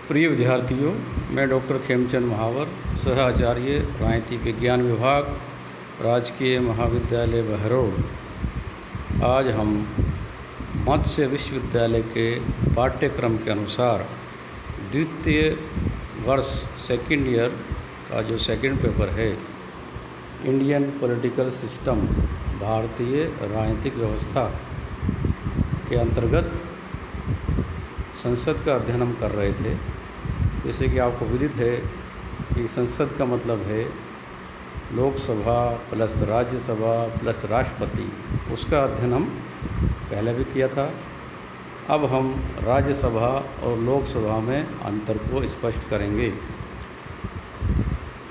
प्रिय विद्यार्थियों, मैं डॉक्टर खेमचंद महावर, सह आचार्य राजनीति विज्ञान विभाग, राजकीय महाविद्यालय बहरोड। आज हम मत्स्य विश्वविद्यालय के पाठ्यक्रम के अनुसार द्वितीय वर्ष सेकंड ईयर का जो सेकंड पेपर है, इंडियन पॉलिटिकल सिस्टम, भारतीय राजनीतिक व्यवस्था के अंतर्गत संसद का अध्ययन हम कर रहे थे। जैसे कि आपको विदित है कि संसद का मतलब है लोकसभा प्लस राज्यसभा प्लस राष्ट्रपति। उसका अध्ययन हम पहले भी किया था। अब हम राज्यसभा और लोकसभा में अंतर को स्पष्ट करेंगे।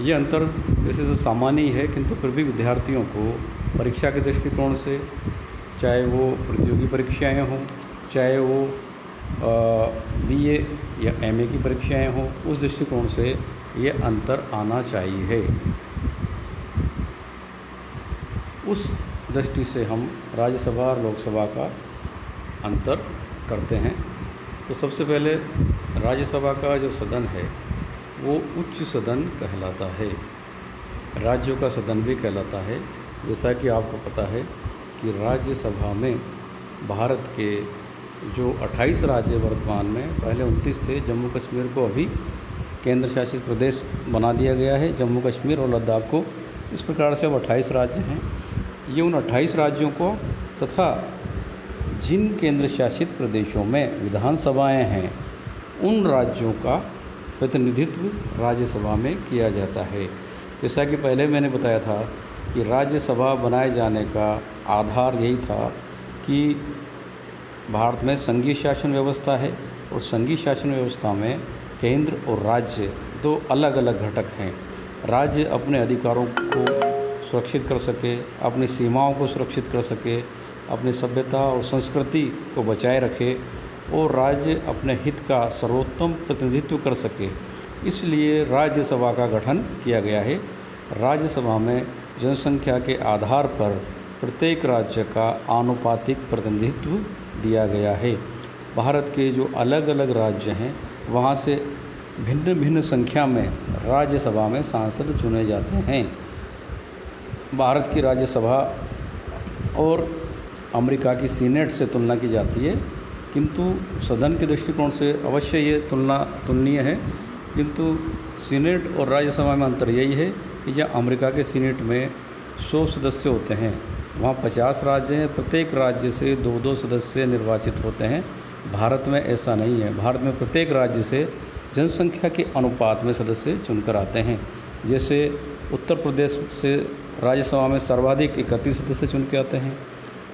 ये अंतर वैसे तो सामान्य ही है, किंतु फिर भी विद्यार्थियों को परीक्षा के दृष्टिकोण से, चाहे वो प्रतियोगी परीक्षाएं हों, चाहे वो बीए या एमए की परीक्षाएं हों, उस दृष्टिकोण से ये अंतर आना चाहिए। उस दृष्टि से हम राज्यसभा और लोकसभा का अंतर करते हैं। तो सबसे पहले राज्यसभा का जो सदन है वो उच्च सदन कहलाता है, राज्यों का सदन भी कहलाता है। जैसा कि आपको पता है कि राज्यसभा में भारत के जो 28 राज्य वर्तमान में, पहले 29 थे, जम्मू कश्मीर को अभी केंद्र शासित प्रदेश बना दिया गया है, जम्मू कश्मीर और लद्दाख को। इस प्रकार से अब 28 राज्य हैं। ये उन 28 राज्यों को तथा जिन केंद्र शासित प्रदेशों में विधानसभाएं हैं, उन राज्यों का प्रतिनिधित्व राज्यसभा में किया जाता है। जैसा कि पहले मैंने बताया था कि राज्यसभा बनाए जाने का आधार यही था कि भारत में संघीय शासन व्यवस्था है और संघीय शासन व्यवस्था में केंद्र और राज्य दो अलग अलग घटक हैं। राज्य अपने अधिकारों को सुरक्षित कर सके, अपनी सीमाओं को सुरक्षित कर सके, अपनी सभ्यता और संस्कृति को बचाए रखे और राज्य अपने हित का सर्वोत्तम प्रतिनिधित्व कर सके। इसलिए राज्यसभा का गठन किया गया है। राज्यसभा में जनसंख्या के आधार पर प्रत्येक राज्य का आनुपातिक प्रतिनिधित्व दिया गया है। भारत के जो अलग अलग राज्य हैं, वहाँ से भिन्न भिन्न संख्या में राज्यसभा में सांसद चुने जाते हैं। भारत की राज्यसभा और अमेरिका की सीनेट से तुलना की जाती है, किंतु सदन के दृष्टिकोण से अवश्य ये तुलनीय है। किंतु सीनेट और राज्यसभा में अंतर यही है कि जहाँ अमेरिका के सीनेट में 100 सदस्य होते हैं, वहाँ 50 राज्य हैं, प्रत्येक राज्य से 2-2 सदस्य निर्वाचित होते हैं। भारत में ऐसा नहीं है। भारत में प्रत्येक राज्य से जनसंख्या के अनुपात में सदस्य चुनकर आते हैं। जैसे उत्तर प्रदेश से राज्यसभा में सर्वाधिक 31 सदस्य चुन के आते हैं,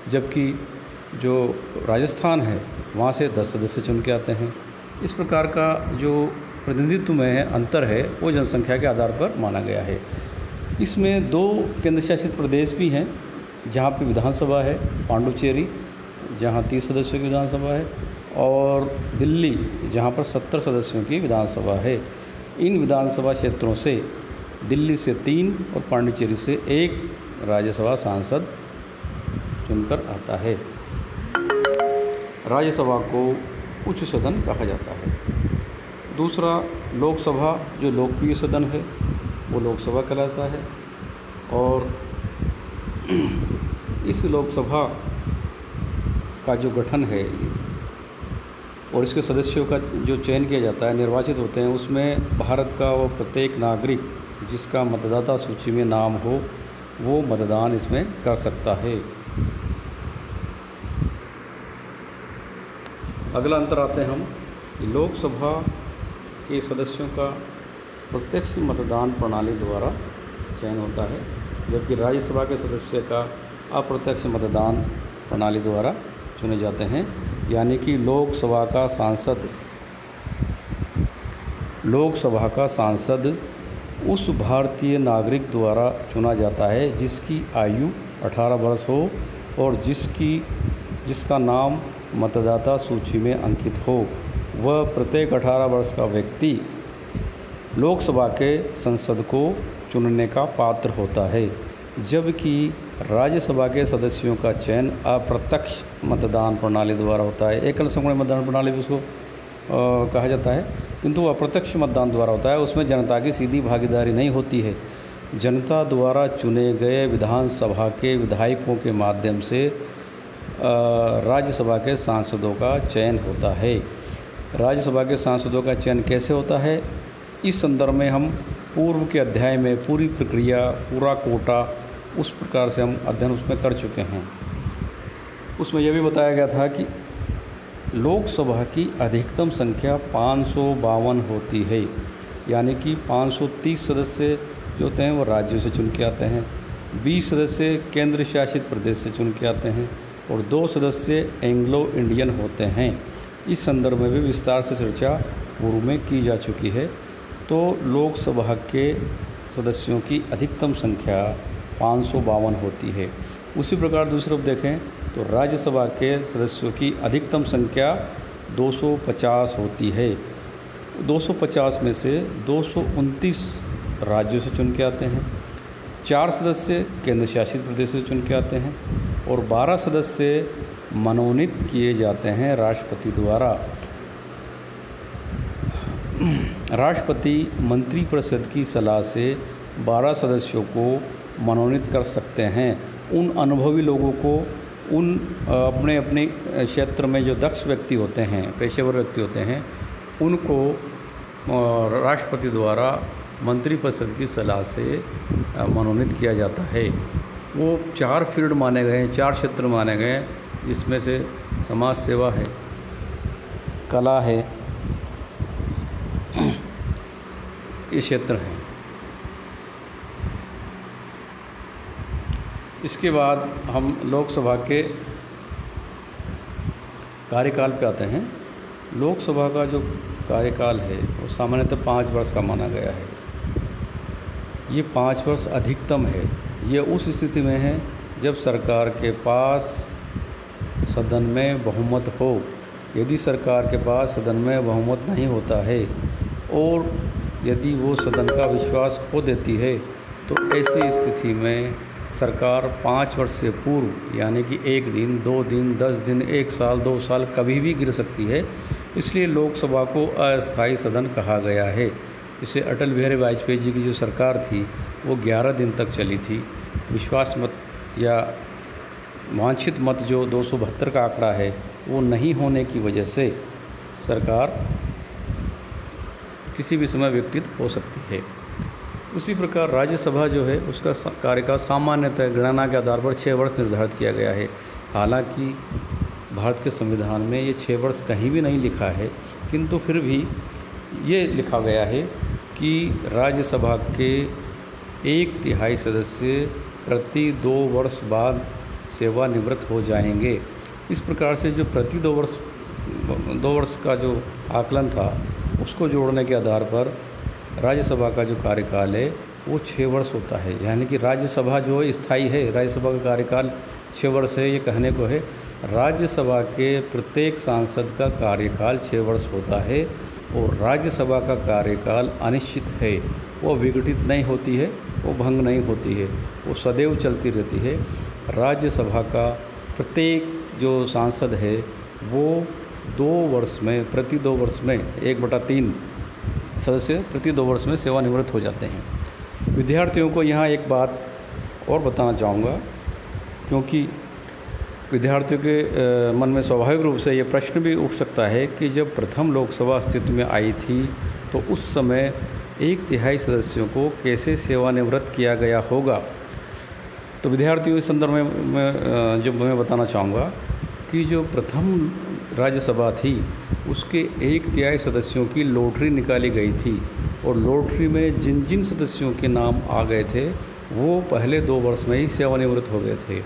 जबकि जो राजस्थान है वहाँ से 10 सदस्य चुन के आते हैं। इस प्रकार का जो प्रतिनिधित्व में अंतर है वो जनसंख्या के आधार पर माना गया है। इसमें 2 केंद्र शासित प्रदेश भी हैं जहाँ पे विधानसभा है, पांडुचेरी जहाँ 30 सदस्यों की विधानसभा है, और दिल्ली जहाँ पर 70 सदस्यों की विधानसभा है। इन विधानसभा क्षेत्रों से दिल्ली से 3 और पांडुचेरी से 1 राज्यसभा सांसद चुनकर आता है। राज्यसभा को उच्च सदन कहा जाता है। दूसरा, लोकसभा जो लोकप्रिय सदन है वो लोकसभा कहलाता है। और इस लोकसभा का जो गठन है और इसके सदस्यों का जो चयन किया जाता है, निर्वाचित होते हैं, उसमें भारत का वो प्रत्येक नागरिक जिसका मतदाता सूची में नाम हो वो मतदान इसमें कर सकता है। अगला अंतर आते हैं हम, लोकसभा के सदस्यों का प्रत्यक्ष मतदान प्रणाली द्वारा चयन होता है, जबकि राज्यसभा के सदस्य का अप्रत्यक्ष मतदान प्रणाली द्वारा चुने जाते हैं। यानी कि लोकसभा का सांसद उस भारतीय नागरिक द्वारा चुना जाता है जिसकी आयु 18 वर्ष हो और जिसका नाम मतदाता सूची में अंकित हो। वह प्रत्येक 18 वर्ष का व्यक्ति लोकसभा के सांसद को चुनने का पात्र होता है, जबकि राज्यसभा के सदस्यों का चयन अप्रत्यक्ष मतदान प्रणाली द्वारा होता है। एकल संगणक मतदान प्रणाली भी उसको कहा जाता है, किंतु अप्रत्यक्ष मतदान द्वारा होता है। उसमें जनता की सीधी भागीदारी नहीं होती है। जनता द्वारा चुने गए विधानसभा के विधायकों के माध्यम से राज्यसभा के सांसदों का चयन होता है। राज्यसभा के सांसदों का चयन कैसे होता है, इस संदर्भ में हम पूर्व के अध्याय में पूरी प्रक्रिया, पूरा कोटा उस प्रकार से हम अध्ययन उसमें कर चुके हैं। उसमें यह भी बताया गया था कि लोकसभा की अधिकतम संख्या 552 होती है, यानी कि 530 सदस्य जो होते हैं वो राज्यों से चुन के आते हैं, 20 सदस्य केंद्र शासित प्रदेश से चुन के आते हैं और 2 सदस्य एंग्लो इंडियन होते हैं। इस संदर्भ में भी विस्तार से चर्चा पूर्व में की जा चुकी है। तो लोकसभा के सदस्यों की अधिकतम संख्या 552 होती है। उसी प्रकार दूसरी तरफ देखें तो राज्यसभा के सदस्यों की अधिकतम संख्या 250 होती है। 250 में से 229 राज्यों से चुन के आते हैं, 4 सदस्य केंद्र शासित प्रदेश से चुन के आते हैं और 12 सदस्य मनोनीत किए जाते हैं राष्ट्रपति द्वारा। राष्ट्रपति मंत्रिपरिषद की सलाह से 12 सदस्यों को मनोनीत कर सकते हैं। उन अनुभवी लोगों को, उन अपने अपने क्षेत्र में जो दक्ष व्यक्ति होते हैं, पेशेवर व्यक्ति होते हैं, उनको राष्ट्रपति द्वारा मंत्रिपरिषद की सलाह से मनोनीत किया जाता है। वो 4 फील्ड माने गए हैं, 4 क्षेत्र माने गए हैं, जिसमें से समाज सेवा है, कला है, ये क्षेत्र हैं। इसके बाद हम लोकसभा के कार्यकाल पे आते हैं। लोकसभा का जो कार्यकाल है वो सामान्यतः 5 वर्ष का माना गया है। ये 5 वर्ष अधिकतम है। ये उस स्थिति में है जब सरकार के पास सदन में बहुमत हो। यदि सरकार के पास सदन में बहुमत नहीं होता है और यदि वो सदन का विश्वास खो देती है, तो ऐसी स्थिति में सरकार 5 वर्ष से पूर्व, यानी कि 1 दिन, 2 दिन, 10 दिन, 1 साल, 2 साल कभी भी गिर सकती है। इसलिए लोकसभा को अस्थायी सदन कहा गया है। इसे अटल बिहारी वाजपेयी जी की जो सरकार थी वो 11 दिन तक चली थी। विश्वास मत या वांछित मत जो 272 का आंकड़ा है वो नहीं होने की वजह से सरकार किसी भी समय विघटित हो सकती है। उसी प्रकार राज्यसभा जो है उसका कार्यकाल सामान्यतः गणना के आधार पर 6 वर्ष निर्धारित किया गया है। हालांकि भारत के संविधान में ये 6 वर्ष कहीं भी नहीं लिखा है, किंतु फिर भी ये लिखा गया है कि राज्यसभा के 1/3 सदस्य प्रति 2 वर्ष बाद सेवानिवृत्त हो जाएंगे। इस प्रकार से जो प्रति 2 वर्ष का जो आकलन था उसको जोड़ने के आधार पर राज्यसभा का जो कार्यकाल है वो 6 वर्ष होता है। यानी कि राज्यसभा जो है स्थायी है, राज्यसभा का कार्यकाल 6 वर्ष है। ये कहने को है राज्यसभा के प्रत्येक सांसद का कार्यकाल 6 वर्ष होता है और राज्यसभा का कार्यकाल अनिश्चित है। वो विघटित नहीं होती है, वो भंग नहीं होती है, वो सदैव चलती रहती है। राज्यसभा का प्रत्येक जो सांसद है वो 2 वर्ष में, प्रति 2 वर्ष में 1/3 सदस्य प्रति 2 वर्ष में सेवानिवृत्त हो जाते हैं। विद्यार्थियों को यहाँ एक बात और बताना चाहूँगा, क्योंकि विद्यार्थियों के मन में स्वाभाविक रूप से ये प्रश्न भी उठ सकता है कि जब प्रथम लोकसभा अस्तित्व में आई थी तो उस समय 1/3 सदस्यों को कैसे सेवानिवृत्त किया गया होगा। तो विद्यार्थियों इस संदर्भ में जो मैं बताना चाहूँगा कि जो प्रथम राज्यसभा थी उसके 1/3 सदस्यों की लॉटरी निकाली गई थी और लॉटरी में जिन जिन सदस्यों के नाम आ गए थे वो पहले 2 वर्ष में ही सेवानिवृत्त हो गए थे।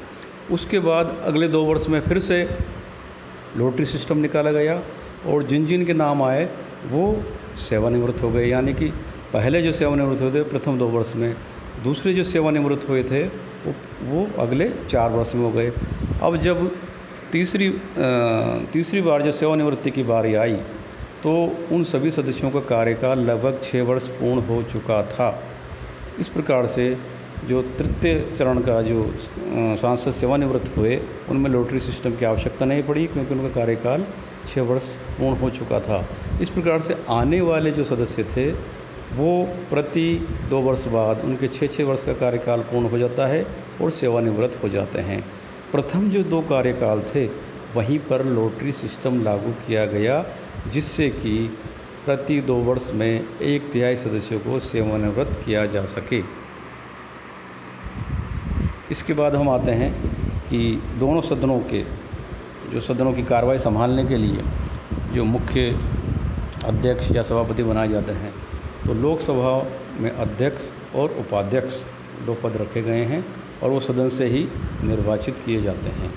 उसके बाद अगले 2 वर्ष में फिर से लॉटरी सिस्टम निकाला गया और जिन जिन के नाम आए वो सेवानिवृत्त हो गए। यानी कि पहले जो सेवानिवृत्त हुए थे प्रथम 2 वर्ष में, दूसरे जो सेवानिवृत्त हुए थे वो अगले 4 वर्ष में हो गए। अब जब तीसरी बार जब सेवानिवृत्ति की बारी आई तो उन सभी सदस्यों का कार्यकाल लगभग 6 वर्ष पूर्ण हो चुका था। इस प्रकार से जो तृतीय चरण का जो सांसद सेवानिवृत्त हुए उनमें लॉटरी सिस्टम की आवश्यकता नहीं पड़ी, क्योंकि उनका कार्यकाल 6 वर्ष पूर्ण हो चुका था। इस प्रकार से आने वाले जो सदस्य थे वो प्रति 2 वर्ष बाद उनके 6-6 वर्ष का कार्यकाल पूर्ण हो जाता है और सेवानिवृत्त हो जाते हैं। प्रथम जो 2 कार्यकाल थे वहीं पर लॉटरी सिस्टम लागू किया गया, जिससे कि प्रति 2 वर्ष में 1/3 सदस्यों को सेवानिवृत्त किया जा सके। इसके बाद हम आते हैं कि दोनों सदनों की कार्रवाई संभालने के लिए जो मुख्य अध्यक्ष या सभापति बनाए जाते हैं, तो लोकसभा में अध्यक्ष और उपाध्यक्ष 2 पद रखे गए हैं और वो सदन से ही निर्वाचित किए जाते हैं।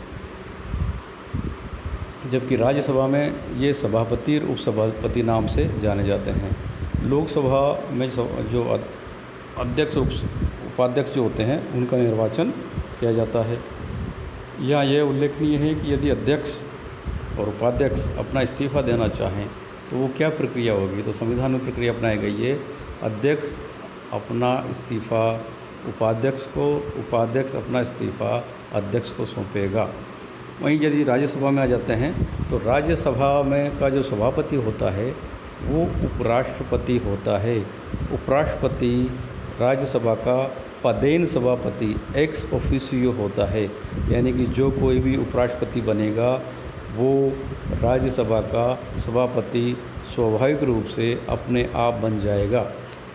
जबकि राज्यसभा में ये सभापति और उपसभापति नाम से जाने जाते हैं। लोकसभा में जो अध्यक्ष और उपाध्यक्ष जो होते हैं उनका निर्वाचन किया जाता है। यहाँ यह उल्लेखनीय है कि यदि अध्यक्ष और उपाध्यक्ष अपना इस्तीफ़ा देना चाहें तो वो क्या प्रक्रिया होगी, तो संविधान में प्रक्रिया अपनाई गई है। अध्यक्ष अपना इस्तीफ़ा उपाध्यक्ष को, उपाध्यक्ष अपना इस्तीफ़ा अध्यक्ष को सौंपेगा। वहीं यदि राज्यसभा में आ जाते हैं तो राज्यसभा में का जो सभापति होता है वो उपराष्ट्रपति होता है। उपराष्ट्रपति राज्यसभा का पदेन सभापति एक्स ऑफिशियो होता है, यानी कि जो कोई भी उपराष्ट्रपति बनेगा वो राज्यसभा का सभापति स्वाभाविक रूप से अपने आप बन जाएगा।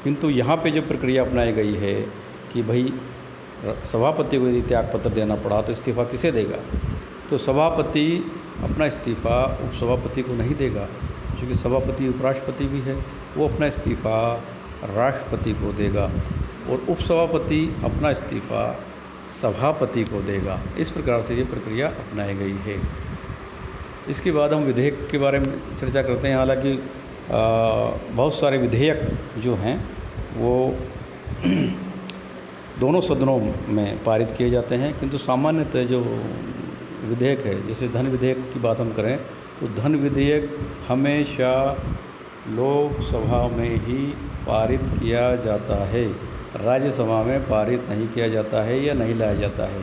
किंतु यहाँ पे जो प्रक्रिया अपनाई गई है कि भाई सभापति को यदि त्यागपत्र देना पड़ा तो इस्तीफ़ा किसे देगा, तो सभापति अपना इस्तीफ़ा उपसभापति को नहीं देगा, क्योंकि सभापति उपराष्ट्रपति भी है, वो अपना इस्तीफ़ा राष्ट्रपति को देगा और उपसभापति अपना इस्तीफ़ा सभापति को देगा। इस प्रकार से ये प्रक्रिया अपनाई गई है। इसके बाद हम विधेयक के बारे में चर्चा करते हैं। हालांकि बहुत सारे विधेयक जो हैं वो दोनों सदनों में पारित किए जाते हैं, किंतु सामान्यतः जो विधेयक है, जैसे धन विधेयक की बात हम करें तो धन विधेयक हमेशा लोकसभा में ही पारित किया जाता है, राज्यसभा में पारित नहीं किया जाता है या नहीं लाया जाता है।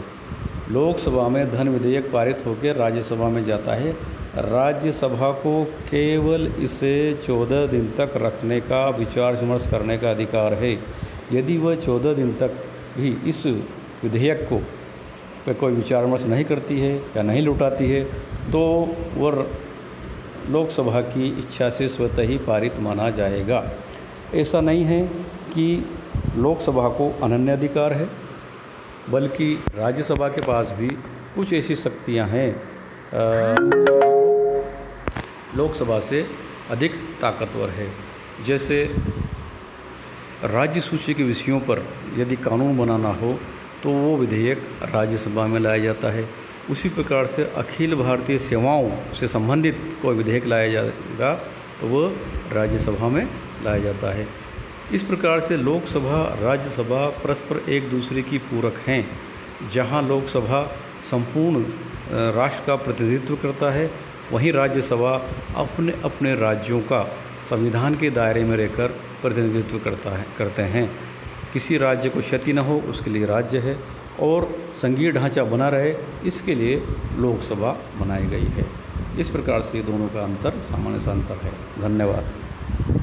लोकसभा में धन विधेयक पारित होकर राज्यसभा में जाता है। राज्यसभा को केवल इसे 14 दिन तक रखने का, विचार विमर्श करने का अधिकार है। यदि वह 14 दिन तक भी इस विधेयक को पे कोई विचार विमर्श नहीं करती है या नहीं लौटाती है तो वह लोकसभा की इच्छा से स्वतः ही पारित माना जाएगा। ऐसा नहीं है कि लोकसभा को अनन्य अधिकार है, बल्कि राज्यसभा के पास भी कुछ ऐसी शक्तियां हैं लोकसभा से अधिक ताकतवर है। जैसे राज्य सूची के विषयों पर यदि कानून बनाना हो तो वो विधेयक राज्यसभा में लाया जाता है। उसी प्रकार से अखिल भारतीय सेवाओं से संबंधित कोई विधेयक लाया जाएगा तो वह राज्यसभा में लाया जाता है। इस प्रकार से लोकसभा राज्यसभा परस्पर एक दूसरे की पूरक हैं। जहां लोकसभा संपूर्ण राष्ट्र का प्रतिनिधित्व करता है, वहीं राज्यसभा अपने अपने राज्यों का संविधान के दायरे में रहकर प्रतिनिधित्व करते हैं। किसी राज्य को क्षति न हो उसके लिए राज्य है और संघीय ढांचा बना रहे इसके लिए लोकसभा बनाई गई है। इस प्रकार से दोनों का अंतर सामान्य सा अंतर है। धन्यवाद।